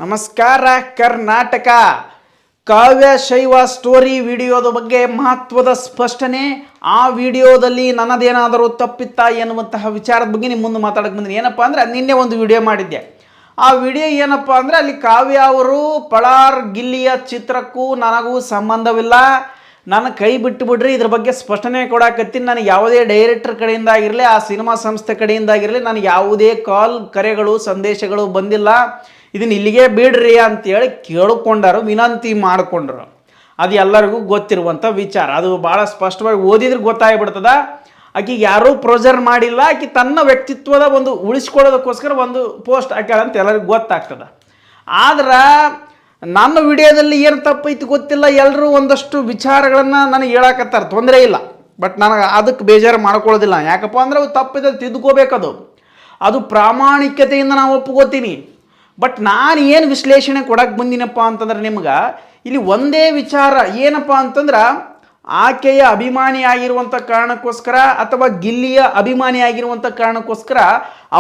ನಮಸ್ಕಾರ ಕರ್ನಾಟಕ. ಕಾವ್ಯ ಶೈವ ಸ್ಟೋರಿ ವಿಡಿಯೋದ ಬಗ್ಗೆ ಮಹತ್ವದ ಸ್ಪಷ್ಟನೆ. ಆ ವಿಡಿಯೋದಲ್ಲಿ ನನ್ನದೇನಾದರೂ ತಪ್ಪಿತ್ತಾ ಎನ್ನುವಂತಹ ವಿಚಾರದ ಬಗ್ಗೆ ನಿಮ್ಮ ಮುಂದೆ ಮಾತಾಡಕ್ಕೆ ಬಂದಿನಿ. ಏನಪ್ಪ ಅಂದರೆ ನಿನ್ನೆ ಒಂದು ವಿಡಿಯೋ ಮಾಡಿದ್ದೆ. ಆ ವಿಡಿಯೋ ಏನಪ್ಪ ಅಂದರೆ ಅಲ್ಲಿ ಕಾವ್ಯ ಅವರು ಪಳಾರ್ ಗಿಲ್ಲಿಯ ಚಿತ್ರಕ್ಕೂ ನನಗೂ ಸಂಬಂಧವಿಲ್ಲ, ನಾನು ಕೈ ಬಿಟ್ಟು ಬಿಡ್ರಿ, ಇದ್ರ ಬಗ್ಗೆ ಸ್ಪಷ್ಟನೆ ಕೊಡಾಕತ್ತೀನಿ. ನನಗೆ ಯಾವುದೇ ಡೈರೆಕ್ಟರ್ ಕಡೆಯಿಂದ ಆಗಿರಲಿ, ಆ ಸಿನಿಮಾ ಸಂಸ್ಥೆ ಕಡೆಯಿಂದ ಆಗಿರಲಿ, ನನಗೆ ಯಾವುದೇ ಕಾಲ್ ಕರೆಗಳು ಸಂದೇಶಗಳು ಬಂದಿಲ್ಲ, ಇದನ್ನು ಇಲ್ಲಿಗೆ ಬಿಡ್ರಿ ಅಂತೇಳಿ ಕೇಳಿಕೊಂಡರು, ವಿನಂತಿ ಮಾಡಿಕೊಂಡ್ರು. ಅದು ಎಲ್ಲರಿಗೂ ಗೊತ್ತಿರುವಂಥ ವಿಚಾರ. ಅದು ಭಾಳ ಸ್ಪಷ್ಟವಾಗಿ ಓದಿದ್ರೆ ಗೊತ್ತಾಗ್ಬಿಡ್ತದ. ಆಕೆಗೆ ಯಾರೂ ಪ್ರೆಷರ್ ಮಾಡಿಲ್ಲ, ಆಕೆ ತನ್ನ ವ್ಯಕ್ತಿತ್ವದ ಒಂದು ಉಳಿಸ್ಕೊಳ್ಳೋದಕ್ಕೋಸ್ಕರ ಒಂದು ಪೋಸ್ಟ್ ಹಾಕ್ಯಾಳ ಅಂತ ಎಲ್ಲರಿಗೂ ಗೊತ್ತಾಗ್ತದೆ. ಆದ್ರೆ ನನ್ನ ವಿಡಿಯೋದಲ್ಲಿ ಏನು ತಪ್ಪೈತಿ ಗೊತ್ತಿಲ್ಲ, ಎಲ್ಲರೂ ಒಂದಷ್ಟು ವಿಚಾರಗಳನ್ನು ನನಗೆ ಹೇಳಕತ್ತಾರೆ, ತೊಂದರೆ ಇಲ್ಲ. ಬಟ್ ನನಗೆ ಅದಕ್ಕೆ ಬೇಜಾರು ಮಾಡ್ಕೊಳ್ಳೋದಿಲ್ಲ. ಯಾಕಪ್ಪ ಅಂದರೆ ಅವು ತಪ್ಪಿದ ತಿದ್ದುಕೋಬೇಕದು, ಅದು ಪ್ರಾಮಾಣಿಕತೆಯಿಂದ ನಾವು ಒಪ್ಕೋತೀನಿ. ಬಟ್ ನಾನು ಏನು ವಿಶ್ಲೇಷಣೆ ಕೊಡಕ್ಕೆ ಬಂದಿನಪ್ಪ ಅಂತಂದ್ರೆ ನಿಮ್ಗೆ ಇಲ್ಲಿ ಒಂದೇ ವಿಚಾರ ಏನಪ್ಪ ಅಂತಂದ್ರೆ, ಆಕೆಯ ಅಭಿಮಾನಿ ಆಗಿರುವಂಥ ಕಾರಣಕ್ಕೋಸ್ಕರ ಅಥವಾ ಗಿಲ್ಲಿಯ ಅಭಿಮಾನಿ ಆಗಿರುವಂಥ ಕಾರಣಕ್ಕೋಸ್ಕರ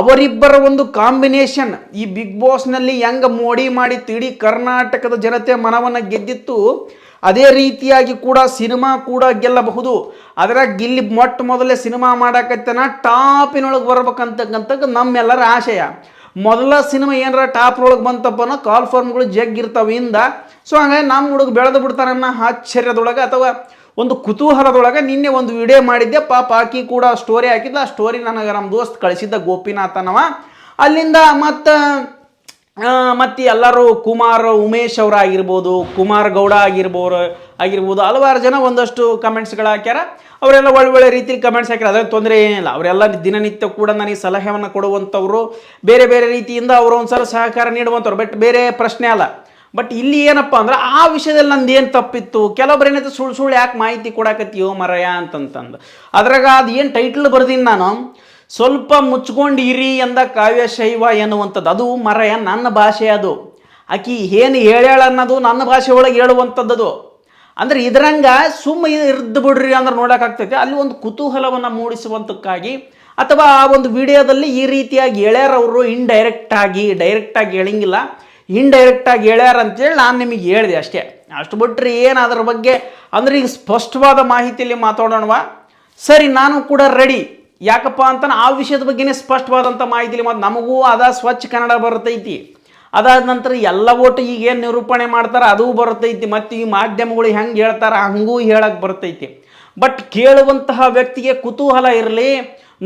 ಅವರಿಬ್ಬರ ಒಂದು ಕಾಂಬಿನೇಷನ್ ಈ ಬಿಗ್ ಬಾಸ್ನಲ್ಲಿ ಹೆಂಗೆ ಮೋಡಿ ಮಾಡಿ ಇಡೀ ಕರ್ನಾಟಕದ ಜನತೆ ಮನವನ್ನು ಗೆದ್ದಿತ್ತು, ಅದೇ ರೀತಿಯಾಗಿ ಕೂಡ ಸಿನಿಮಾ ಕೂಡ ಗೆಲ್ಲಬಹುದು. ಅದರ ಗಿಲ್ಲಿ ಮೊಟ್ಟ ಮೊದಲೇ ಸಿನಿಮಾ ಮಾಡಕತ್ತನ ಟಾಪಿನೊಳಗೆ ಬರ್ಬೇಕಂತಕ್ಕಂಥ ನಮ್ಮೆಲ್ಲರ ಆಶಯ. ಮೊದಲ ಸಿನಿಮಾ ಏನಾರ ಟಾಪ್ನೊಳಗೆ ಬಂತಪ್ಪ ಅನ್ನೋ ಕಾಲ್ ಫಾರ್ಮ್ಗಳು ಜಗ್ಗಿರ್ತಾವಿಂದ. ಸೊ ಹಂಗಾಗಿ ನಮ್ಮ ಹುಡುಗ ಬೆಳೆದು ಬಿಡ್ತಾನನ್ನ ಆಶ್ಚರ್ಯದೊಳಗೆ ಅಥವಾ ಒಂದು ಕುತೂಹಲದೊಳಗೆ ನಿನ್ನೆ ಒಂದು ವಿಡಿಯೋ ಮಾಡಿದ್ದೆ. ಪಾಪ ಆಕಿ ಕೂಡ ಸ್ಟೋರಿ ಹಾಕಿದ್ದ. ಆ ಸ್ಟೋರಿ ನನಗೆ ನಮ್ಮ ದೋಸ್ತ್ ಕಳಿಸಿದ್ದ, ಗೋಪಿನಾಥನವ. ಅಲ್ಲಿಂದ ಮತ್ತು ಎಲ್ಲರೂ ಕುಮಾರ್ ಉಮೇಶ್ ಅವರ ಆಗಿರ್ಬೋದು, ಕುಮಾರ್ ಗೌಡ ಆಗಿರ್ಬೋದು ಹಲವಾರು ಜನ ಒಂದಷ್ಟು ಕಮೆಂಟ್ಸ್ಗಳು ಹಾಕ್ಯಾರ. ಅವರೆಲ್ಲ ಒಳ್ಳೆ ರೀತಿಯಲ್ಲಿ ಕಮೆಂಟ್ಸ್ ಹಾಕ್ಯಾರ, ಅದ್ರ ತೊಂದರೆ ಏನಿಲ್ಲ. ಅವರೆಲ್ಲ ದಿನನಿತ್ಯ ಕೂಡ ನನಗೆ ಸಲಹೆಯನ್ನು ಕೊಡುವಂಥವ್ರು, ಬೇರೆ ಬೇರೆ ರೀತಿಯಿಂದ ಅವರು ಒಂದು ಸಲ ಸಹಕಾರ ನೀಡುವಂಥವ್ರು. ಬಟ್ ಬೇರೆ ಪ್ರಶ್ನೆ ಅಲ್ಲ. ಬಟ್ ಇಲ್ಲಿ ಏನಪ್ಪ ಅಂದ್ರೆ ಆ ವಿಷಯದಲ್ಲಿ ನಂದು ಏನು ತಪ್ಪಿತ್ತು, ಕೆಲವೊಬ್ರು ಏನೈತೆ ಸುಳ್ಳು ಯಾಕೆ ಮಾಹಿತಿ ಕೊಡಾಕತ್ತೀಯೋ ಮರಯ ಅಂತಂತಂದು. ಅದ್ರಾಗ ಅದು ಏನು ಟೈಟ್ಲ್ ಬರ್ದೀನಿ ನಾನು, ಸ್ವಲ್ಪ ಮುಚ್ಕೊಂಡಿರಿ ಎಂದ ಕಾವ್ಯ ಶೈವ ಎನ್ನುವಂಥದ್ದು. ಅದು ಮರಯ ನನ್ನ ಭಾಷೆ, ಅದು ಆಕಿ ಏನು ಹೇಳ್ಯಾಳ ಅನ್ನೋದು ನನ್ನ ಭಾಷೆ ಒಳಗೆ ಹೇಳುವಂಥದ್ದು. ಅಂದರೆ ಇದರಂಗ ಸುಮ್ಮ ಇರ್ದು ಬಿಡ್ರಿ ಅಂದ್ರೆ ನೋಡೋಕ್ಕಾಗ್ತೈತೆ. ಅಲ್ಲಿ ಒಂದು ಕುತೂಹಲವನ್ನು ಮೂಡಿಸುವಂಥಕ್ಕಾಗಿ ಅಥವಾ ಆ ಒಂದು ವಿಡಿಯೋದಲ್ಲಿ ಈ ರೀತಿಯಾಗಿ ಹೇಳ್ಯಾರವರು ಡೈರೆಕ್ಟಾಗಿ ಹೇಳಂಗಿಲ್ಲ, ಇಂಡೈರೆಕ್ಟಾಗಿ ಹೇಳ್ಯಾರ ಅಂತೇಳಿ ನಾನು ನಿಮಗೆ ಹೇಳಿದೆ ಅಷ್ಟೇ. ಅಷ್ಟು ಬಿಟ್ಟರೆ ಏನು ಅದರ ಬಗ್ಗೆ ಅಂದರೆ ಈಗ ಸ್ಪಷ್ಟವಾದ ಮಾಹಿತಿಯಲ್ಲಿ ಮಾತಾಡೋಣವಾ? ಸರಿ, ನಾನು ಕೂಡ ರೆಡಿ. ಯಾಕಪ್ಪ ಅಂತ ಆ ವಿಷಯದ ಬಗ್ಗೆನೇ ಸ್ಪಷ್ಟವಾದಂಥ ಮಾಹಿತಿಲಿ ನಮಗೂ ಅದ ಸ್ವಚ್ಛ ಕನ್ನಡ ಬರ್ತೈತಿ. ಅದಾದ ನಂತರ ಎಲ್ಲ ಒಟ್ಟು ಈಗೇನು ನಿರೂಪಣೆ ಮಾಡ್ತಾರೆ ಅದು ಬರ್ತೈತಿ. ಮತ್ತು ಈ ಮಾಧ್ಯಮಗಳು ಹೆಂಗೆ ಹೇಳ್ತಾರೆ ಹಂಗೂ ಹೇಳಕ್ಕೆ ಬರ್ತೈತಿ. ಬಟ್ ಕೇಳುವಂತಹ ವ್ಯಕ್ತಿಗೆ ಕುತೂಹಲ ಇರಲಿ,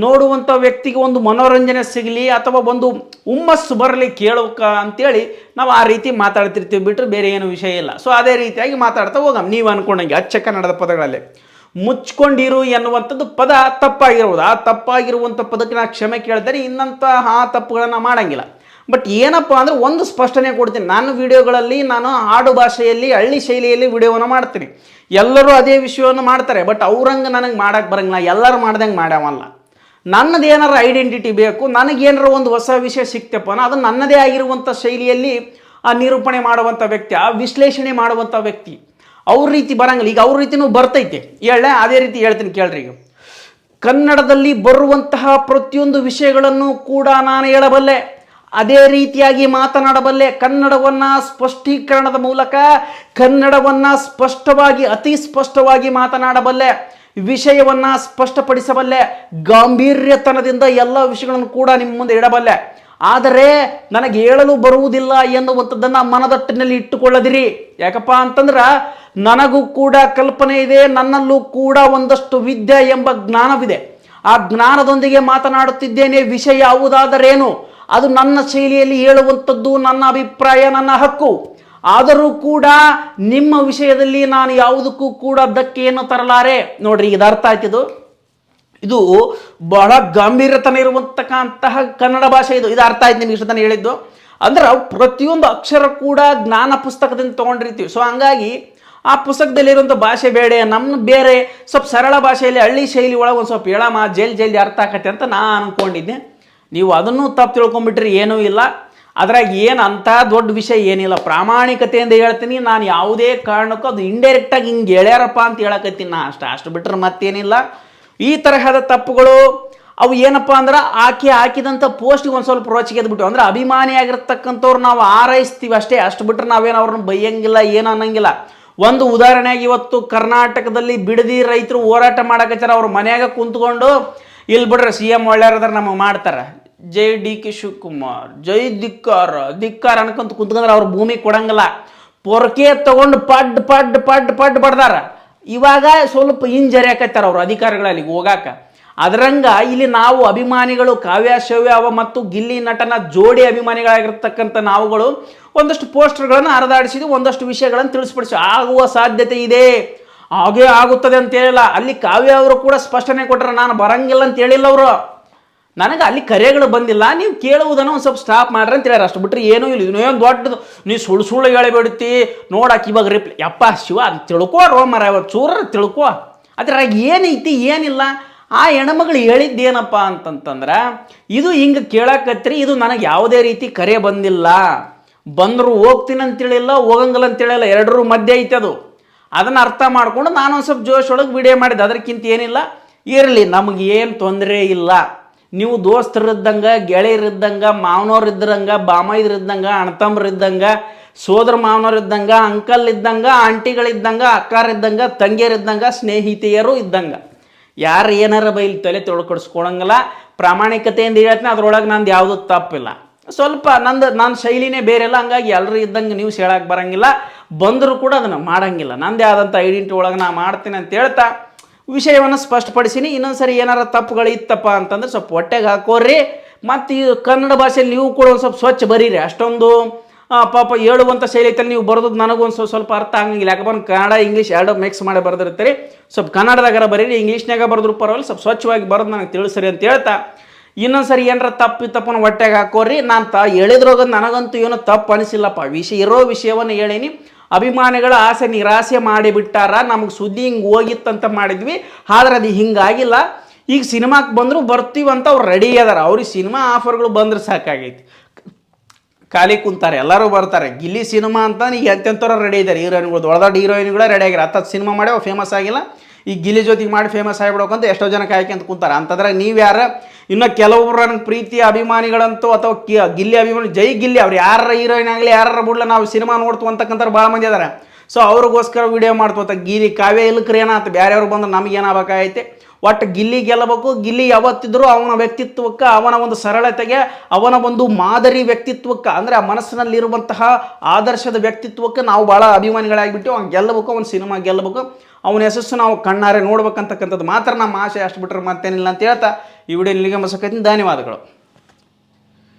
ನೋಡುವಂಥ ವ್ಯಕ್ತಿಗೆ ಒಂದು ಮನೋರಂಜನೆ ಸಿಗಲಿ ಅಥವಾ ಒಂದು ಹುಮ್ಮಸ್ಸು ಬರಲಿ ಕೇಳೋಕ ಅಂತೇಳಿ ನಾವು ಆ ರೀತಿ ಮಾತಾಡ್ತಿರ್ತೀವಿ, ಬಿಟ್ಟರೆ ಬೇರೆ ಏನು ವಿಷಯ ಇಲ್ಲ. ಸೊ ಅದೇ ರೀತಿಯಾಗಿ ಮಾತಾಡ್ತಾ ಹೋಗಮ್. ನೀವು ಅಂದ್ಕೊಂಡಂಗೆ ಅಚ್ಚ ಕನ್ನಡದ ಪದಗಳಲ್ಲಿ ಮುಚ್ಕೊಂಡಿರು ಎನ್ನುವಂಥದ್ದು ಪದ ತಪ್ಪಾಗಿರ್ಬೋದು. ಆ ತಪ್ಪಾಗಿರುವಂಥ ಪದಕ್ಕೆ ನಾನು ಕ್ಷಮೆ ಕೇಳ್ತಾರೆ, ಇನ್ನಂತಹ ಆ ತಪ್ಪುಗಳನ್ನು ಮಾಡೋಂಗಿಲ್ಲ. ಬಟ್ ಏನಪ್ಪ ಅಂದರೆ ಒಂದು ಸ್ಪಷ್ಟನೆ ಕೊಡ್ತೀನಿ. ನಾನು ವಿಡಿಯೋಗಳಲ್ಲಿ ನಾನು ಆಡು ಭಾಷೆಯಲ್ಲಿ ಹಳ್ಳಿ ಶೈಲಿಯಲ್ಲಿ ವಿಡಿಯೋವನ್ನು ಮಾಡ್ತೀನಿ. ಎಲ್ಲರೂ ಅದೇ ವಿಷಯವನ್ನು ಮಾಡ್ತಾರೆ. ಬಟ್ ಅವ್ರಂಗೆ ನನಗೆ ಮಾಡೋಕ್ಕೆ ಬರೋಂಗಿಲ್ಲ, ಎಲ್ಲರೂ ಮಾಡ್ದಂಗೆ ಮಾಡ್ಯಾವಲ್ಲ. ನನ್ನದು ಏನಾರ ಐಡೆಂಟಿಟಿ ಬೇಕು, ನನಗೇನಾರ ಒಂದು ಹೊಸ ವಿಷಯ ಸಿಕ್ತಪ್ಪ ಅದು ನನ್ನದೇ ಆಗಿರುವಂಥ ಶೈಲಿಯಲ್ಲಿ ಆ ನಿರೂಪಣೆ ಮಾಡುವಂಥ ವ್ಯಕ್ತಿ, ಆ ವಿಶ್ಲೇಷಣೆ ಮಾಡುವಂಥ ವ್ಯಕ್ತಿ. ಅವ್ರ ರೀತಿ ಬರಂಗಿಲ್ಲ. ಈಗ ಅವ್ರ ರೀತಿನೂ ಬರ್ತೈತೆ, ಅದೇ ರೀತಿ ಹೇಳ್ತೀನಿ ಕೇಳ್ರಿ. ಈಗ ಕನ್ನಡದಲ್ಲಿ ಬರುವಂತಹ ಪ್ರತಿಯೊಂದು ವಿಷಯಗಳನ್ನು ಕೂಡ ನಾನು ಹೇಳಬಲ್ಲೆ, ಅದೇ ರೀತಿಯಾಗಿ ಮಾತನಾಡಬಲ್ಲೆ. ಕನ್ನಡವನ್ನು ಸ್ಪಷ್ಟೀಕರಣದ ಮೂಲಕ ಕನ್ನಡವನ್ನು ಸ್ಪಷ್ಟವಾಗಿ ಅತಿ ಸ್ಪಷ್ಟವಾಗಿ ಮಾತನಾಡಬಲ್ಲೆ, ವಿಷಯವನ್ನು ಸ್ಪಷ್ಟಪಡಿಸಬಲ್ಲೆ, ಗಾಂಭೀರ್ಯತನದಿಂದ ಎಲ್ಲ ವಿಷಯಗಳನ್ನು ಕೂಡ ನಿಮ್ಮ ಮುಂದೆ ಇಡಬಲ್ಲೆ. ಆದರೆ ನನಗೆ ಹೇಳಲು ಬರುವುದಿಲ್ಲ ಎನ್ನುವಂಥದ್ದನ್ನು ಮನದಟ್ಟಿನಲ್ಲಿ ಇಟ್ಟುಕೊಳ್ಳದಿರಿ. ಯಾಕಪ್ಪ ಅಂತಂದ್ರೆ ನನಗೂ ಕೂಡ ಕಲ್ಪನೆ ಇದೆ, ನನ್ನಲ್ಲೂ ಕೂಡ ಒಂದಷ್ಟು ವಿದ್ಯೆ ಎಂಬ ಜ್ಞಾನವಿದೆ. ಆ ಜ್ಞಾನದೊಂದಿಗೆ ಮಾತನಾಡುತ್ತಿದ್ದೇನೆ. ವಿಷಯ ಯಾವುದಾದರೇನು ಅದು ನನ್ನ ಶೈಲಿಯಲ್ಲಿ ಹೇಳುವಂಥದ್ದು ನನ್ನ ಅಭಿಪ್ರಾಯ, ನನ್ನ ಹಕ್ಕು. ಆದರೂ ಕೂಡ ನಿಮ್ಮ ವಿಷಯದಲ್ಲಿ ನಾನು ಯಾವುದಕ್ಕೂ ಕೂಡ ಧಕ್ಕೆಯನ್ನು ತರಲಾರೆ. ನೋಡ್ರಿ, ಇದು ಅರ್ಥ ಆಯ್ತಿದು. ಇದು ಬಹಳ ಗಂಭೀರತನ ಇರುವಂತಕ್ಕಂತಹ ಕನ್ನಡ ಭಾಷೆ. ಇದು ಅರ್ಥ ಆಯ್ತು ನಿಮ್ಗೆ ಇಷ್ಟತನ ಹೇಳಿದ್ದು. ಅಂದ್ರೆ ಪ್ರತಿಯೊಂದು ಅಕ್ಷರ ಕೂಡ ಜ್ಞಾನ ಪುಸ್ತಕದಿಂದ ತೊಗೊಂಡಿರ್ತೀವಿ. ಸೊ ಹಂಗಾಗಿ ಆ ಪುಸ್ತಕದಲ್ಲಿರುವಂಥ ಭಾಷೆ ಬೇಡ, ನಮ್ಮ ಬೇರೆ ಸ್ವಲ್ಪ ಸರಳ ಭಾಷೆಯಲ್ಲಿ ಹಳ್ಳಿ ಶೈಲಿ ಒಳಗೆ ಒಂದು ಸ್ವಲ್ಪ ಹೇಳಮ್ಮ ಜಲ್ದಿ ಅರ್ಥ ಆಕತ್ತೆ ಅಂತ ನಾನು ಅಂದ್ಕೊಂಡಿದ್ದೆ. ನೀವು ಅದನ್ನು ತಪ್ಪು ತಿಳ್ಕೊಂಬಿಟ್ರಿ, ಏನೂ ಇಲ್ಲ. ಅದ್ರಾಗ ಏನು ಅಂಥ ದೊಡ್ಡ ವಿಷಯ ಏನಿಲ್ಲ. ಪ್ರಾಮಾಣಿಕತೆಯಿಂದ ಹೇಳ್ತೀನಿ. ನಾನು ಯಾವುದೇ ಕಾರಣಕ್ಕೂ ಅದು ಇಂಡೈರೆಕ್ಟಾಗಿ ಹಿಂಗೆ ಹೇಳ್ಯಾರಪ್ಪ ಅಂತ ಹೇಳಕತ್ತೀನಿ ನಾ ಅಷ್ಟು ಬಿಟ್ಟರೆ ಮತ್ತೇನಿಲ್ಲ. ಈ ತರಹದ ತಪ್ಪುಗಳು ಅವು ಏನಪ್ಪ ಅಂದ್ರೆ ಆಕೆ ಹಾಕಿದಂಥ ಪೋಸ್ಟಿಗೆ ಒಂದು ಸ್ವಲ್ಪ ರೋಚಿಗೆ ಎದ್ಬಿಟ್ಟು ಅಂದ್ರೆ ಅಭಿಮಾನಿಯಾಗಿರ್ತಕ್ಕಂಥವ್ರು ನಾವು ಆರೈಸ್ತೀವಿ ಅಷ್ಟೇ, ಅಷ್ಟು ಬಿಟ್ಟರೆ ನಾವೇನು ಅವ್ರನ್ನ ಬೈಯಂಗಿಲ್ಲ ಏನು ಅನ್ನಂಗಿಲ್ಲ. ಒಂದು ಉದಾಹರಣೆಯಾಗಿ ಇವತ್ತು ಕರ್ನಾಟಕದಲ್ಲಿ ಬಿಡದಿ ರೈತರು ಹೋರಾಟ ಮಾಡಕತ್ತಾರ, ಅವ್ರ ಮನ್ಯಾಗ ಕುಂತ್ಕೊಂಡು ಇಲ್ಲಿ ಬಿಡ್ರೆ CM ಒಳ್ಳೆಯವ್ರದಾರ ನಮಗೆ ಮಾಡ್ತಾರೆ, ಜೈ DK ಶಿವಕುಮಾರ್ ಜೈ ಧಿಕ್ಕಾರ ಧಿಕ್ಕಾರ ಅನ್ಕೊಂತ ಕುಂತ್ಕೊಂಡ್ರೆ ಅವ್ರ ಭೂಮಿ ಕೊಡಂಗಿಲ್ಲ, ಪೊರಕೆ ತಗೊಂಡು ಪಡ್ ಪಡ್ ಪಡ್ ಪಡ್ ಬಡ್ದಾರ. ಇವಾಗ ಸ್ವಲ್ಪ ಹಿಂಜರಿಯಾಕತ್ತಾರ ಅವ್ರ ಅಧಿಕಾರಿಗಳು ಅಲ್ಲಿಗೆ ಹೋಗಾಕ. ಅದರಂಗ ಇಲ್ಲಿ ನಾವು ಅಭಿಮಾನಿಗಳು ಕಾವ್ಯ ಶವ್ಯ ಅವ ಮತ್ತು ಗಿಲ್ಲಿ ನಟನ ಜೋಡಿ ಅಭಿಮಾನಿಗಳಾಗಿರ್ತಕ್ಕಂಥ ನಾವುಗಳು ಒಂದಷ್ಟು ಪೋಸ್ಟರ್ಗಳನ್ನು ಹರಿದಾಡಿಸಿದ್ವಿ, ಒಂದಷ್ಟು ವಿಷಯಗಳನ್ನು ತಿಳಿಸ್ಪಡಿಸಿ ಆಗುವ ಸಾಧ್ಯತೆ ಇದೆ, ಹಾಗೇ ಆಗುತ್ತದೆ ಅಂತ ಹೇಳಿಲ್ಲ. ಅಲ್ಲಿ ಕಾವ್ಯ ಅವರು ಕೂಡ ಸ್ಪಷ್ಟನೆ ಕೊಟ್ಟರೆ ನಾನು ಬರಂಗಿಲ್ಲ ಅಂತ ಹೇಳಿಲ್ಲ ಅವರು, ನನಗೆ ಅಲ್ಲಿ ಕರೆಗಳು ಬಂದಿಲ್ಲ, ನೀವು ಕೇಳುವುದನ್ನು ಒಂದು ಸ್ವಲ್ಪ ಸ್ಟಾಪ್ ಮಾಡ್ರಿ ಅಂತ ಹೇಳ್ಯಾರ, ಅಷ್ಟು ಬಿಟ್ಟರೆ ಏನೂ ಇಲ್ಲ. ಇನ್ನೇನು ದೊಡ್ಡದು ನೀವು ಸುಳ್ಳು ಸುಳ್ಳು ಹೇಳಿಬಿಡ್ತಿ ನೋಡಕ್ಕೆ ಇವಾಗ ರಿಪ್ಲೈ ಯಪ್ಪ ಶಿವ ಅಂತ ತಿಳ್ಕೋ ಮರ ಚೂರ ತಿಳ್ಕೊ. ಅದ್ರಾಗ ಏನೈತಿ ಏನಿಲ್ಲ. ಆ ಹೆಣ್ಮಗಳು ಹೇಳಿದ್ದೇನಪ್ಪ ಅಂತಂತಂದ್ರೆ ಇದು ಹಿಂಗೆ ಕೇಳಕತ್ರಿ, ಇದು ನನಗೆ ಯಾವುದೇ ರೀತಿ ಕರೆ ಬಂದಿಲ್ಲ, ಬಂದರೂ ಹೋಗ್ತೀನಿ ಅಂತೇಳಿಲ್ಲ ಹೋಗಂಗಿಲ್ಲ ಅಂತೇಳಿಲ್ಲ, ಎರಡರ ಮಧ್ಯೆ ಐತೆ ಅದು. ಅದನ್ನು ಅರ್ಥ ಮಾಡ್ಕೊಂಡು ನಾನು ಒಂದು ಸ್ವಲ್ಪ ಜೋಶ್ ಒಳಗೆ ವಿಡಿಯೋ ಮಾಡಿದೆ, ಅದಕ್ಕಿಂತ ಏನಿಲ್ಲ, ಇರಲಿ ನಮಗೆ ಏನು ತೊಂದರೆ ಇಲ್ಲ. ನೀವು ದೋಸ್ತರಿದ್ದಂಗೆ ಗೆಳೆಯರಿದ್ದಂಗೆ ಮಾವನವ್ರಿದ್ದಂಗೆ ಬಾಮೈದ್ರಿದ್ದಂಗೆ ಅಣ್ಣತಮ್ಮರಿದ್ದಂಗೆ ಸೋದರ ಮಾವನವ್ರಿದ್ದಂಗೆ ಅಂಕಲ್ ಇದ್ದಂಗೆ ಆಂಟಿಗಳಿದ್ದಂಗೆ ಅಕ್ಕಾರಿದ್ದಂಗೆ ತಂಗಿಯರಿದ್ದಂಗೆ ಸ್ನೇಹಿತೆಯರು ಇದ್ದಂಗೆ, ಯಾರು ಏನಾರ ಬೈಲಿ ತಲೆ ತೊಳ್ಕೊಡಿಸ್ಕೊಳಂಗಿಲ್ಲ. ಪ್ರಾಮಾಣಿಕತೆಯಿಂದ ಹೇಳ್ತೀನಿ, ಅದ್ರೊಳಗೆ ನಂದು ಯಾವುದೂ ತಪ್ಪಿಲ್ಲ. ಸ್ವಲ್ಪ ನನ್ನ ಶೈಲಿನೇ ಬೇರೆ ಇಲ್ಲ, ಹಂಗಾಗಿ ಎಲ್ಲರೂ ಇದ್ದಂಗೆ ನೀವು ಹೇಳಕ್ಕೆ ಬರೋಂಗಿಲ್ಲ, ಬಂದರೂ ಕೂಡ ಅದನ್ನು ಮಾಡೋಂಗಿಲ್ಲ. ನಂದೇ ಆದಂಥ ಐಡೆಂಟಿ ಒಳಗೆ ನಾನು ಮಾಡ್ತೀನಿ ಅಂತ ಹೇಳ್ತಾ ವಿಷಯವನ್ನು ಸ್ಪಷ್ಟಪಡಿಸಿನಿ. ಇನ್ನೊಂದು ಸರಿ ಏನಾರ ತಪ್ಪುಗಳು ಇತ್ತಪ್ಪ ಅಂತಂದ್ರೆ ಸ್ವಲ್ಪ ಹೊಟ್ಟೆಗೆ ಹಾಕೋರಿ. ಮತ್ತು ಈ ಕನ್ನಡ ಭಾಷೆಯಲ್ಲಿ ನೀವು ಕೂಡ ಒಂದು ಸ್ವಲ್ಪ ಸ್ವಚ್ಛ ಬರೀರಿ. ಅಷ್ಟೊಂದು ಪಾಪ ಹೇಳುವಂಥ ಶೈಲಿ ಐತಲ್ಲಿ ನೀವು ಬರೋದು ನನಗೊಂದು ಸ್ವಲ್ಪ ಅರ್ಥ ಆಗಂಗಿಲ್ಲ, ಯಾಕಂದ್ರೆ ಕನ್ನಡ ಇಂಗ್ಲೀಷ್ ಎರಡು ಮಿಕ್ಸ್ ಮಾಡಿ ಬರೆದಿರ್ತೀರಿ. ಸ್ವಲ್ಪ ಕನ್ನಡದಾಗಾರ ಬರೀರಿ, ಇಂಗ್ಲೀಷ್ನಾಗ ಬರೆದ್ರು ಪರವಾಗಿಲ್ಲ, ಸ್ವಲ್ಪ ಸ್ವಚ್ಛವಾಗಿ ಬರೋದು ನನಗೆ ತಿಳಿಸ್ರಿ ಅಂತ ಹೇಳ್ತಾ ಇನ್ನೊಂದು ಸರಿ ಏನಾರ ತಪ್ಪನ್ನು ಹೊಟ್ಟೆಗೆ ಹಾಕೋರಿ. ನಾನು ಹೇಳಿದ್ರೋಗ ನನಗಂತೂ ಏನೋ ತಪ್ಪು ಅನಿಸಿಲ್ಲಪ್ಪ, ಇರೋ ವಿಷಯವನ್ನು ಹೇಳೀನಿ. ಅಭಿಮಾನಿಗಳ ಆಸೆ ನಿರಾಸೆ ಮಾಡಿಬಿಟ್ಟಾರ, ನಮಗೆ ಸುದ್ದಿ ಹಿಂಗೆ ಹೋಗಿತ್ತಂತ ಮಾಡಿದ್ವಿ, ಆದ್ರೆ ಅದು ಹಿಂಗಾಗಿಲ್ಲ. ಈಗ ಸಿನಿಮಾಕ್ಕೆ ಬಂದರೂ ಬರ್ತೀವಂತ ಅವ್ರು ರೆಡಿ ಅದಾರ, ಅವ್ರಿಗೆ ಸಿನಿಮಾ ಆಫರ್ಗಳು ಬಂದ್ರೆ ಸಾಕಾಗೈತಿ, ಖಾಲಿ ಕುಂತಾರೆ, ಎಲ್ಲರೂ ಬರ್ತಾರೆ. ಗಿಲ್ಲಿ ಸಿನಿಮಾ ಅಂತ ಈಗ ಎಂತೆಂಥವ್ರು ರೆಡಿ ಇದ್ದಾರೆ, ಹೀರೋಯಿನ್ಗಳು ದೊಡ್ಡ ದೊಡ್ಡ ಹೀರೋಯಿನ್ಗಳು ರೆಡಿ ಆಗಿರ. ಹತ್ತು ಸಿನಿಮಾ ಮಾಡಿ ಅವು ಫೇಮಸ್ ಆಗಿಲ್ಲ, ಈ ಗಿಲ್ಲಿ ಜೊತೆಗೆ ಮಾಡಿ ಫೇಮಸ್ ಆಗಿಬಿಡೋಕಂತ ಎಷ್ಟೋ ಜನ ಕಾಯ್ಕೊಂತ ಕುಂತಾರೆ. ಅಂತಂದ್ರೆ ನೀವು ಯಾರು ಇನ್ನು ಕೆಲವೊಬ್ಬರು ನನಗೆ ಪ್ರೀತಿಯ ಅಭಿಮಾನಿಗಳಂತೂ ಅಥವಾ ಗಿಲ್ಲಿ ಅಭಿಮಾನಿ ಜೈ ಗಿಲ್ಲಿ ಅವ್ರು ಯಾರ ಹೀರೋಯಿನ್ ಆಗಲಿ ಯಾರ ಬಿಡ್ಲ ನಾವು ಸಿನಿಮಾ ನೋಡ್ತು ಅಂತಕ್ಕಂಥವ್ರು ಭಾಳ ಮಂದಿ ಅದಾರೆ. ಸೊ ಅವ್ರಿಗೋಸ್ಕರ ವಿಡಿಯೋ ಮಾಡ್ತೋತ ಗಿಲ್ಲಿ ಕಾವ್ಯ ಇಲ್ಲಕ್ರಿ ಏನಾಯ್ತು, ಬೇರೆಯವ್ರು ಬಂದು ನಮಗೇನಾಗಬೇಕಾಗೈತೆ. ಒಟ್ಟು ಗಿಲ್ಲಿ ಗೆಲ್ಲಬೇಕು. ಗಿಲ್ಲಿ ಯಾವತ್ತಿದ್ರೂ ಅವನ ವ್ಯಕ್ತಿತ್ವಕ್ಕೆ, ಅವನ ಒಂದು ಸರಳತೆಗೆ, ಅವನ ಒಂದು ಮಾದರಿ ವ್ಯಕ್ತಿತ್ವಕ್ಕೆ, ಅಂದರೆ ಆ ಮನಸ್ಸಿನಲ್ಲಿರುವಂತಹ ಆದರ್ಶದ ವ್ಯಕ್ತಿತ್ವಕ್ಕೆ ನಾವು ಭಾಳ ಅಭಿಮಾನಿಗಳಾಗಿಬಿಟ್ಟು ಅವ್ನು ಗೆಲ್ಲಬೇಕು, ಅವನ ಸಿನಿಮಾ ಗೆಲ್ಲಬೇಕು, ಅವನ ಯಶಸ್ಸು ನಾವು ಕಣ್ಣಾರೆ ನೋಡ್ಬೇಕಂತಕ್ಕಂಥದ್ದು ಮಾತ್ರ ನಮ್ಮ ಆಸೆ. ಅಷ್ಟು ಬಿಟ್ಟರೆ ಮತ್ತೇನಿಲ್ಲ ಅಂತ ಹೇಳ್ತಾ ಈ ವಿಡಿಯೋ ಇಲ್ಲಿಗೆ ಮುಗಿಸಕತ್ತೀನಿ. ಧನ್ಯವಾದಗಳು.